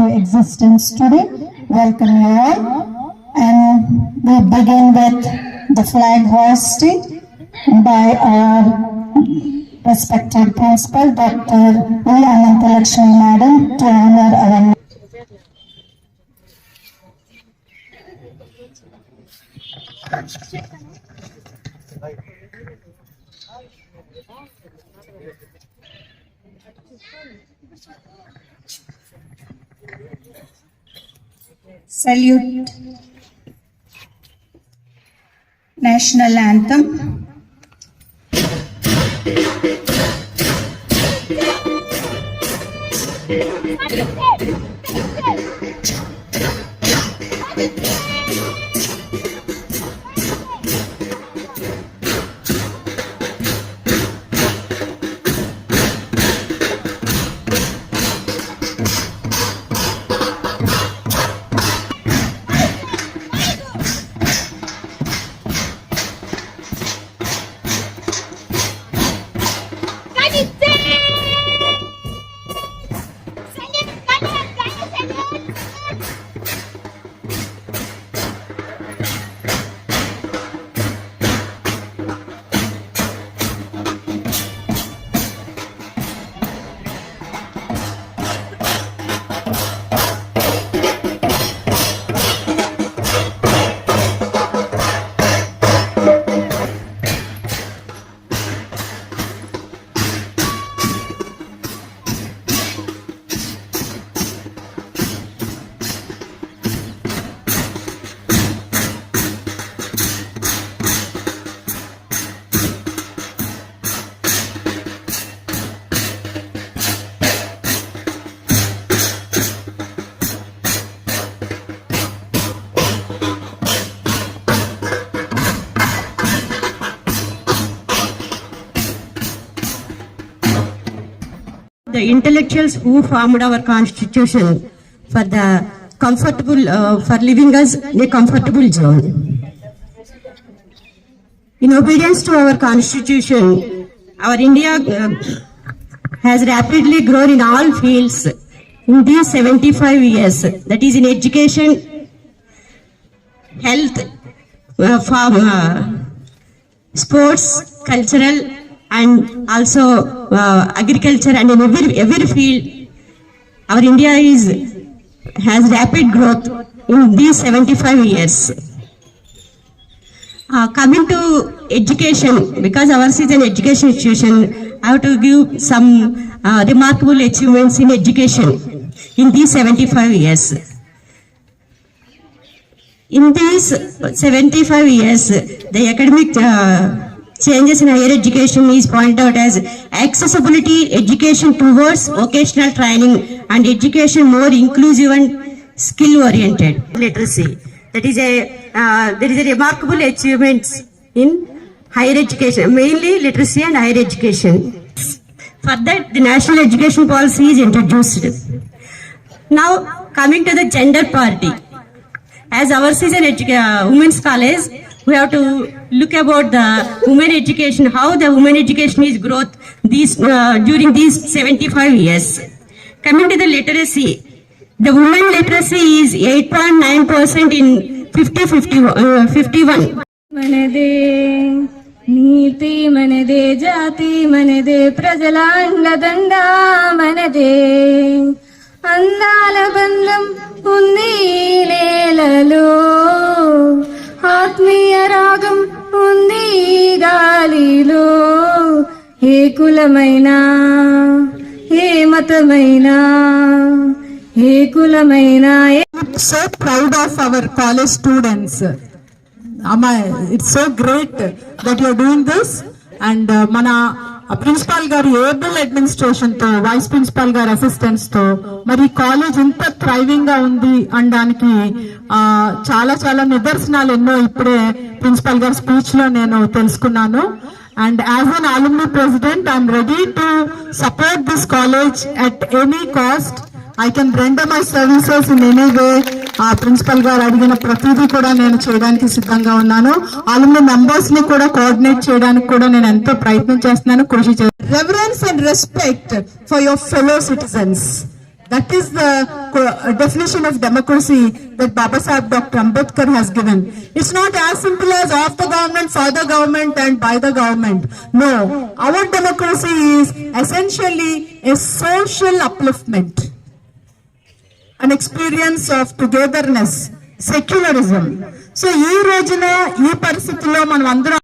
into existence today. Welcome you all. And we begin with the flag hoisting by our respected principal, Dr. V. Ananthalakshmi Madam, to honor our salute. National anthem. The intellectuals who formed our constitution for the comfortable, for living us in a comfortable zone. In obedience to our constitution, our India has rapidly grown in all fields in these 75 years. That is in education, health, sports, cultural, and also agriculture, and in every field, our India has rapid growth in these 75 years. Coming to education, because ours is an education institution, I have to give some remarkable achievements in education in these 75 years. In these 75 years, the academic changes in higher education is pointed out as accessibility education towards vocational training and education more inclusive and skill oriented. Literacy, that is there is a remarkable achievements in higher education, mainly literacy and higher education. For that, the national education policy is introduced. Now coming to the gender parity, as ours is an women's college, we have to look about the women education, how the women education is growth during these 75 years. Coming to the literacy, the women literacy is 8.9% in 51. Manade Neeti manade jati manade prajalanla danda manade andala bandam undi leelalo ఆత్మీయ రాగం ఉంది గాలిలో ఏ కులమైనా ఏ మతమైనా ఏ కులమైనా. So proud of our college students. It's so great that you are doing this, and mana principal గారు able administration తో, vice principal గారు assistants తో మరి college ఇంత థ్రైవింగ్ గా ఉంది అనడానికి చాలా చాలా నిదర్శనాలు ఎన్నో ఇప్పుడే ప్రిన్సిపాల్ గారి స్పీచ్ లో నేను తెలుసుకున్నాను. And as an alumni president, I am ready to support this college at any cost. I can render my services in any way. Principal గారు అడిగిన ప్రతిదీ కూడా నేను చేయడానికి సిద్ధంగా ఉన్నాను. ఆల్రెడీ మెంబర్స్ ని కూడా కోఆర్డినేట్ చేయడానికి కూడా నేను ఎంతో ప్రయత్నం చేస్తున్నాను, కృషి చేస్తాను. Reverence and respect for your fellow citizens. That is the definition of democracy that Baba Sahib Dr. Ambedkar has given. It's not as simple as of the government, for the government and by the government. No, our democracy is essentially a social upliftment, an experience of togetherness, secularism. So, ee rojuna ee paristhitilo manam andaram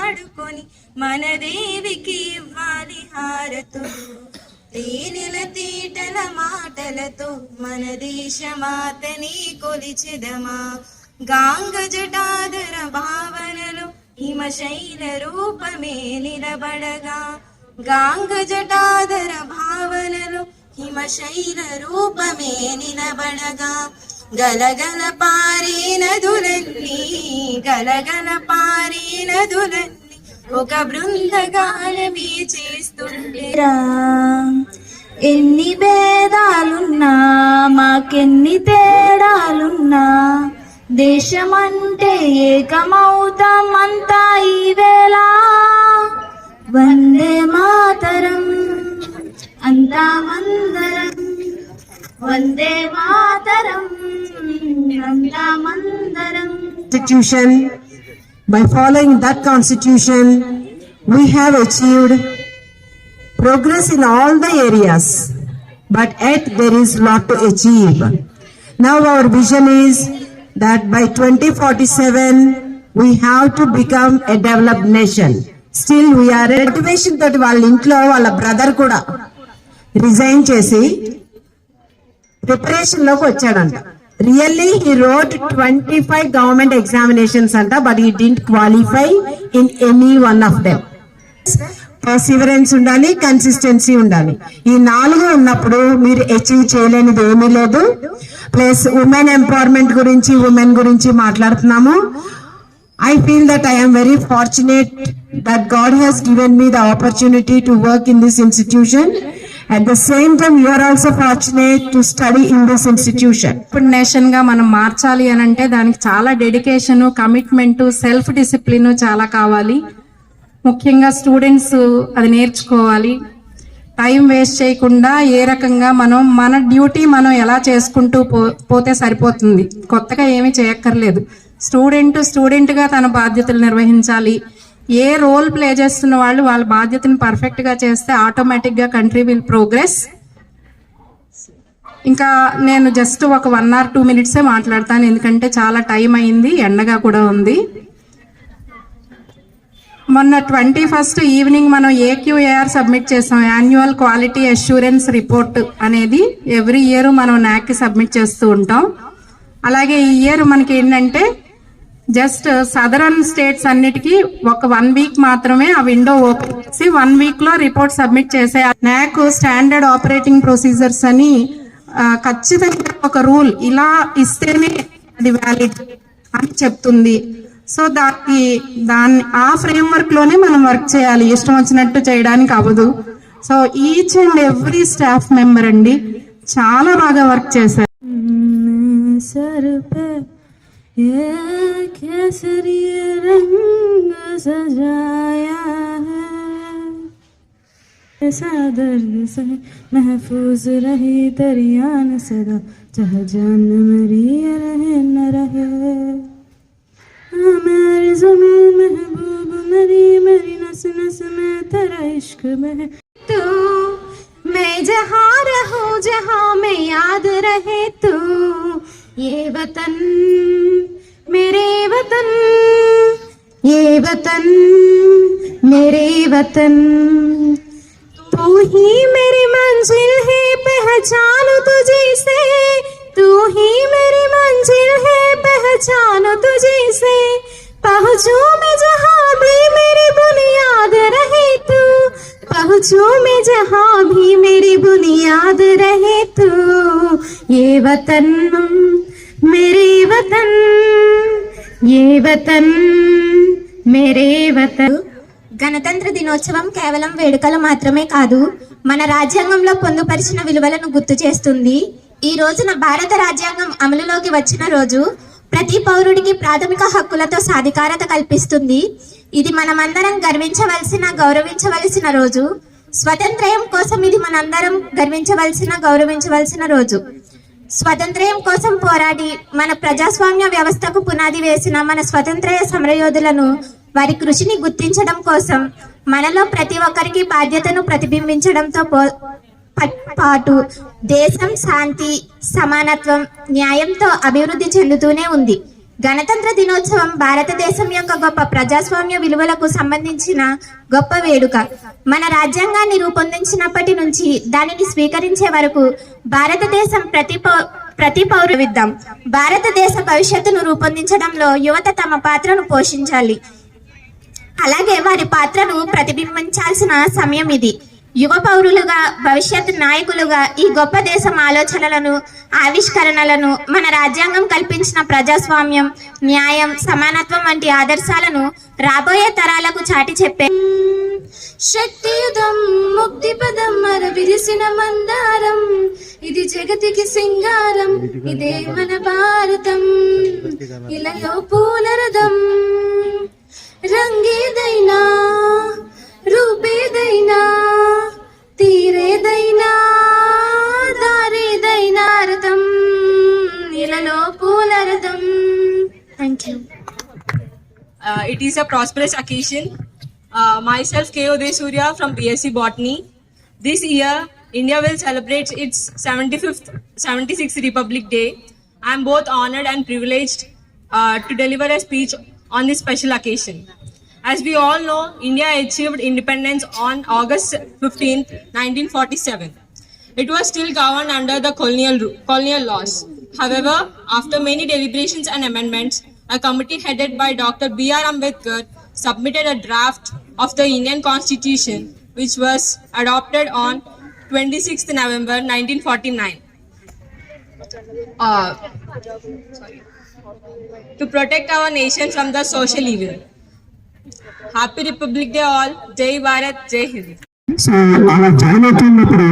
ఆడుకొని మన దేవికి ఇవ్వాలి హారతులు తేనెల తీటల మాటలతో మన దేశమాతని కొలిచెదమా గాంగ జటాధర భావనలు హిమశైల రూపమే నిలబడగా గాంగ జటాధర భావనలు హిమశైల రూపమే నిలబడగా గలగల పారే నదులన్నీ ఒక బృందగానమే చేస్తుండేరా ఎన్ని భేదాలున్నా మాకెన్ని తేడాలున్నా దేశమంటే ఏకమౌతాం అంతా ఈవేళ వందే మాతరం అంతా మందరం వందే మాతరం అంతా మందరం. Constitution, by following that constitution, we have achieved progress in all the areas, but yet there is lot to achieve. Now our vision is that by 2047 we have to become a developed nation. Still we are motivation that వాళ్ళ ఇంట్లో వాళ్ళ brother కూడా resign చేసి preparation లోకి వచ్చాడంట. Really he wrote 25 government examinations అంట, but he didn't qualify in any one of them. Perseverance ఉండాలి, consistency ఉండాలి. ఈ 4 ఉన్నప్పుడు మీరు అచీవ్ చేయలేనిది ఏమీ లేదు. ప్లస్ ఉమెన్ ఎంపవర్మెంట్ గురించి, ఉమెన్ గురించి మాట్లాడుతున్నాము. I feel that I am very fortunate that God has given me the opportunity to work in this institution. At the same time, you are also fortunate to study in this institution. Nation గా మనం మార్చాలి అని అంటే దానికి చాలా dedication, commitment, self discipline చాలా కావాలి. ముఖ్యంగా స్టూడెంట్స్ అది నేర్చుకోవాలి. టైం వేస్ట్ చేయకుండా ఏ రకంగా మనం మన డ్యూటీ మనం ఎలా చేసుకుంటూ పోతే సరిపోతుంది. కొత్తగా ఏమీ చేయక్కర్లేదు. స్టూడెంట్ గా తన బాధ్యతలు నిర్వహించాలి. ఏ రోల్ ప్లే చేస్తున్న వాళ్ళు వాళ్ళ బాధ్యతను పర్ఫెక్ట్ గా చేస్తే ఆటోమేటిక్ గా కంట్రీ విల్ ప్రోగ్రెస్. ఇంకా నేను జస్ట్ ఒక 1 or 2 minutes మాట్లాడతాను, ఎందుకంటే చాలా టైం అయింది, ఎండగా కూడా ఉంది. మొన్న 21st ఈవినింగ్ మనం AQAR సబ్మిట్ చేసాం, యాన్యువల్ క్వాలిటీ అష్యూరెన్స్ రిపోర్ట్ అనేది. ఎవ్రీ ఇయర్ మనం NAAC కి సబ్మిట్ చేస్తూ ఉంటాం. అలాగే ఈ ఇయర్ మనకి ఏంటంటే జస్ట్ సదరన్ స్టేట్స్ అన్నిటికీ ఒక 1 వీక్ మాత్రమే ఆ విండో ఓపెన్ చేసి 1 వీక్ లో రిపోర్ట్ సబ్మిట్ చేసే నాకు స్టాండర్డ్ ఆపరేటింగ్ ప్రొసీజర్స్ అని ఖచ్చితంగా ఒక రూల్ ఇలా ఇస్తేనే అది వ్యాలిడ్ అని చెప్తుంది. సో దాన్ని ఆ ఫ్రేమ్ వర్క్ లోనే మనం వర్క్ చేయాలి, ఇష్టం వచ్చినట్టు చేయడానికి అవ్వదు. So each and every staff member అండి చాలా బాగా వర్క్ చేశారు. सर पे ये केसरी रंग सजाया है, ऐसा दर्द से महफूज रही दरियान सदा, चाहे जान मेरी रहे न रहे, मेरी ज़मीन महबूब मेरी मेरी नस नस में तेरा इश्क में तू, मैं जहाँ रहूं जहाँ मैं याद रहे तू, ये वतन मेरे वतन, ये वतन मेरे वतन, तू ही मेरी मंजिल है पहचान तुझे से, तू ही मेरी मंजिल है पहचान तुझे से, पहुँचूं मैं जहाँ भी मेरी बुनियाद रहे तू, पहुँचूं मैं जहाँ भी मेरी बुनियाद रहे तू, ये वतन मेरे वतन, ये वतन मेरे वतन. గణతంత్ర దినోత్సవం కేవలం వేడుకలు మాత్రమే కాదు, మన రాజ్యాంగంలో పొందుపరిచిన విలువలను గుర్తు చేస్తుంది. ఈ రోజున భారత రాజ్యాంగం అమలులోకి వచ్చిన రోజు ప్రతి పౌరుడికి ప్రాథమిక హక్కులతో సాధికారత కల్పిస్తుంది. ఇది మనమందరం గర్వించవలసిన గౌరవించవలసిన రోజు. స్వతంత్ర్యం కోసం ఇది మనందరం గర్వించవలసిన గౌరవించవలసిన రోజు. స్వతంత్ర్యం కోసం పోరాడి మన ప్రజాస్వామ్య వ్యవస్థకు పునాది వేసిన మన స్వతంత్ర సమరయోధులను వారి కృషిని గుర్తించడం కోసం మనలో ప్రతి ఒక్కరికి బాధ్యతను ప్రతిబింబించడంతో పాటు దేశం శాంతి సమానత్వం న్యాయంతో అభివృద్ధి చెందుతూనే ఉంది. గణతంత్ర దినోత్సవం భారతదేశం యొక్క గొప్ప ప్రజాస్వామ్య విలువలకు సంబంధించిన గొప్ప వేడుక. మన రాజ్యాంగాన్ని రూపొందించినప్పటి నుంచి దానిని స్వీకరించే వరకు భారతదేశం ప్రతి పౌరు విద్దాం. భారతదేశ భవిష్యత్తును రూపొందించడంలో యువత తమ పాత్రను పోషించాలి. అలాగే వారి పాత్రను ప్రతిబింబించాల్సిన సమయం ఇది. యువ పౌరులుగా భవిష్యత్ నాయకులుగా ఈ గొప్ప దేశం ఆలోచనలను ఆవిష్కరణలను మన రాజ్యాంగం కల్పించిన ప్రజాస్వామ్యం న్యాయం సమానత్వం వంటి ఆదర్శాలను రాబోయే తరాలకు చాటి చెప్పే శక్తియుధం ముక్తి పదం మర విరిసిన మందారం, ఇది జగతికి సింగారం, ఇదే మన భారతం, ఇలలో పూలరథం, రంగేదైనా రూపేదైనా తీరేదైనా దారేదైనా రథం, ఇలలో పూలరథం. Thank you. It is a prosperous occasion. Myself, K.O. Desurya from BSc Botany. This year, India will celebrate its 76th Republic Day. I am both honored and privileged to deliver a speech on this special occasion. As we all know, India achieved independence on August 15, 1947. It was still governed under the colonial laws. However, after many deliberations and amendments, a committee headed by Dr. B.R. Ambedkar submitted a draft of the Indian Constitution, which was adopted on 26th November 1949. To protect our nation from the social evil. Happy Republic Day all. Jai Bharat, Jai Hind. So అలా join అవుతున్నప్పుడు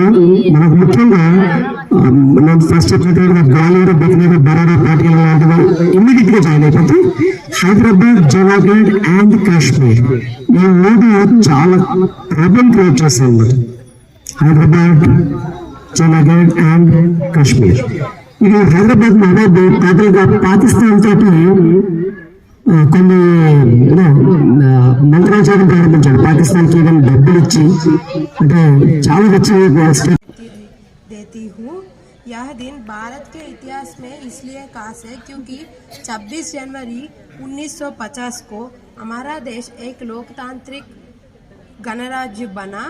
మనకు ముఖ్యంగా మనం first Gwalior Bengaluru Baroda పార్టీల లాంటివి immediate గా join అయిపోతే Hyderabad Junagadh and Kashmir ఈ మూడు చాలా ప్రాబ్లం క్రియేట్ చేస్తాయి అన్నమాట. హైదరాబాద్ జునాగఢ్ అండ్ కాశ్మీర్ ఇది హైదరాబాద్ నవాబ్ టోటల్గా పాకిస్తాన్ తోటి కొన్ని మంత్రాచారం ప్రారంభించాడు. పాకిస్తాన్కి ఈవెన్ డబ్బులు ఇచ్చి అంటే చాలా देती हूँ. यह दिन भारत के इतिहास में इसलिए खास है क्योंकि 26 जनवरी 1950 को हमारा देश एक लोकतांत्रिक गणराज्य बना.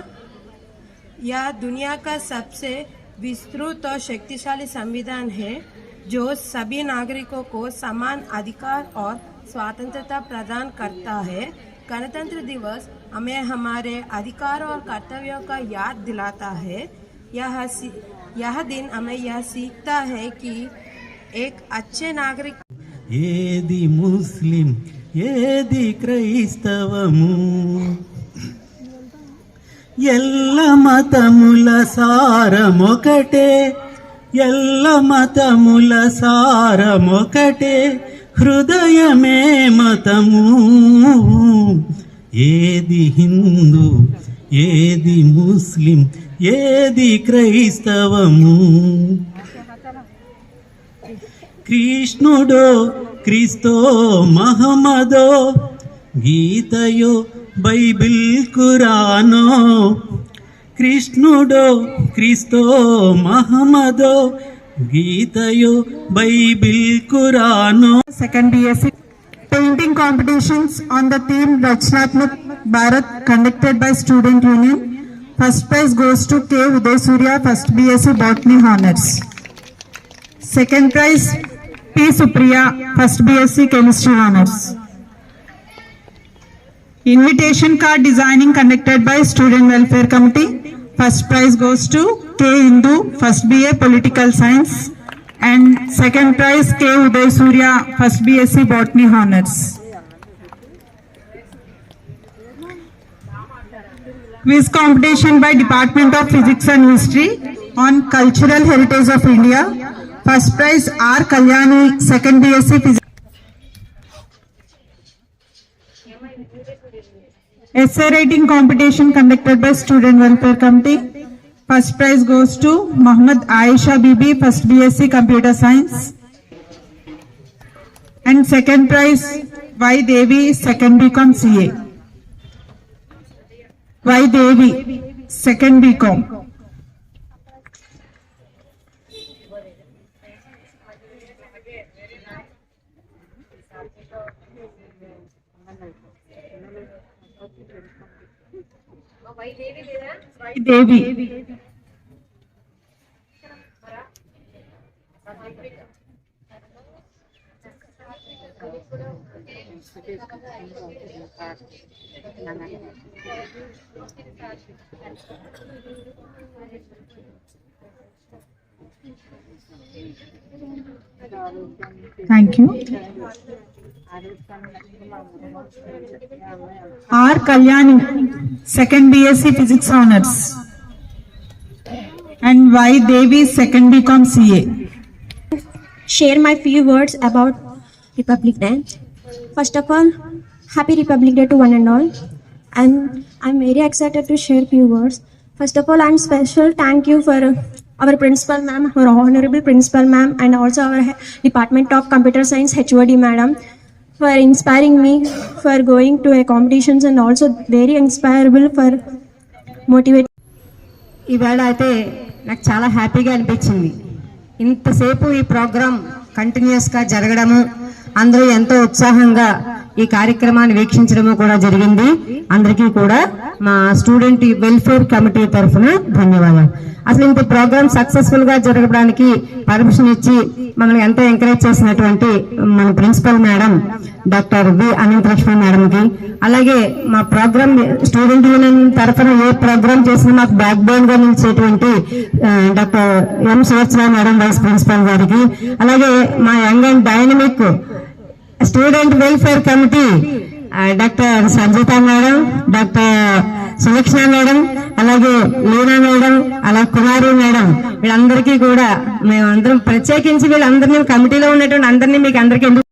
यह दुनिया का सबसे विस्तृत और शक्तिशाली संविधान है जो सभी नागरिकों को समान अधिकार और स्वतंत्रता प्रदान करता है। गणतंत्र दिवस हमें हमारे अधिकारों और कर्तव्यों का याद दिलाता है। यह दिन हमें यह सीखता है कि एक अच्छे नागरिक ఏది ముస్లిం ఏది క్రైస్తవము ఎల్ల మతముల సారమొకటే ఎల్ల మతముల సారమొకటే హృదయమే మతము ఏది హిందూ ఏది ముస్లిం ఏది క్రైస్తవము కృష్ణుడో క్రీస్తో మహమ్మదో గీతయో బైబిల్ ఖురానో కృష్ణుడో క్రీస్తో మహమ్మదో గీతయో బైబిల్ ఖురానో Second BSc painting competitions on the theme Rachnatmak Bharat conducted by Student Union. First prize goes to K. Uday Surya, First BSc Botany Honors. Second prize P. Supriya, First BSc Chemistry Honors. Invitation card designing conducted by Student Welfare Committee. First prize goes to K. Indu, First BA Political Science. And second prize K. Uday Surya, First BSc Botany Honors. Quiz competition by Department of Physics and History on Cultural Heritage of India. First prize R. Kalyani, Second BSc Physics. Essay writing competition conducted by Student Welfare Committee. First prize goes to Muhammad Aisha Bibi, First BSc Computer Science. And second prize Y. Devi, Second BCom CA. Y. Devi, Second BCom. Devi. Thank you. R. Kalyani, Second BSc Physics Honors. And Y. Devi, Second BCom CA. Share my few words about Republic Day. First of all, Happy Republic Day to one and all. And I'm very excited to share few words. First of all, I'm special thank you for our principal ma'am, our honorable principal ma'am, and also our Department of Computer Science HOD madam for inspiring me for going to a competitions and also very inspirable for motivate. ఇవాళ అయితే నాకు చాలా హ్యాపీగా అనిపించింది. ఇంతసేపు ఈ programme కంటిన్యూస్గా జరగడము, అందరూ ఎంతో ఉత్సాహంగా ఈ కార్యక్రమాన్ని వీక్షించడము కూడా జరిగింది. అందరికీ కూడా మా స్టూడెంట్ వెల్ఫేర్ కమిటీ తరఫున ధన్యవాదాలు. అసలు ఇంత ప్రోగ్రామ్ సక్సెస్ఫుల్ గా జరగడానికి పర్మిషన్ ఇచ్చి మమ్మల్ని ఎంతో ఎంకరేజ్ చేసినటువంటి మన principal madam doctor V Ananthalakshmi madam కి, అలాగే మా ప్రోగ్రామ్ స్టూడెంట్ యూనియన్ తరఫున ఏ ప్రోగ్రామ్ చేసినా మాకు బ్యాక్ బోన్ గా నిలిచేటువంటి doctor M Suvarchana madam vice principal గారికి, అలాగే మా young and dynamic student welfare committee doctor Sanjitha madam, doctor Sulakshana madam, అలాగే లీనా మేడం, అలా కుమారి మేడం, వీళ్ళందరికీ కూడా మేమందరం ప్రత్యేకించి వీళ్ళందరినీ కమిటీలో ఉన్నటువంటి అందరినీ మీకు అందరికీ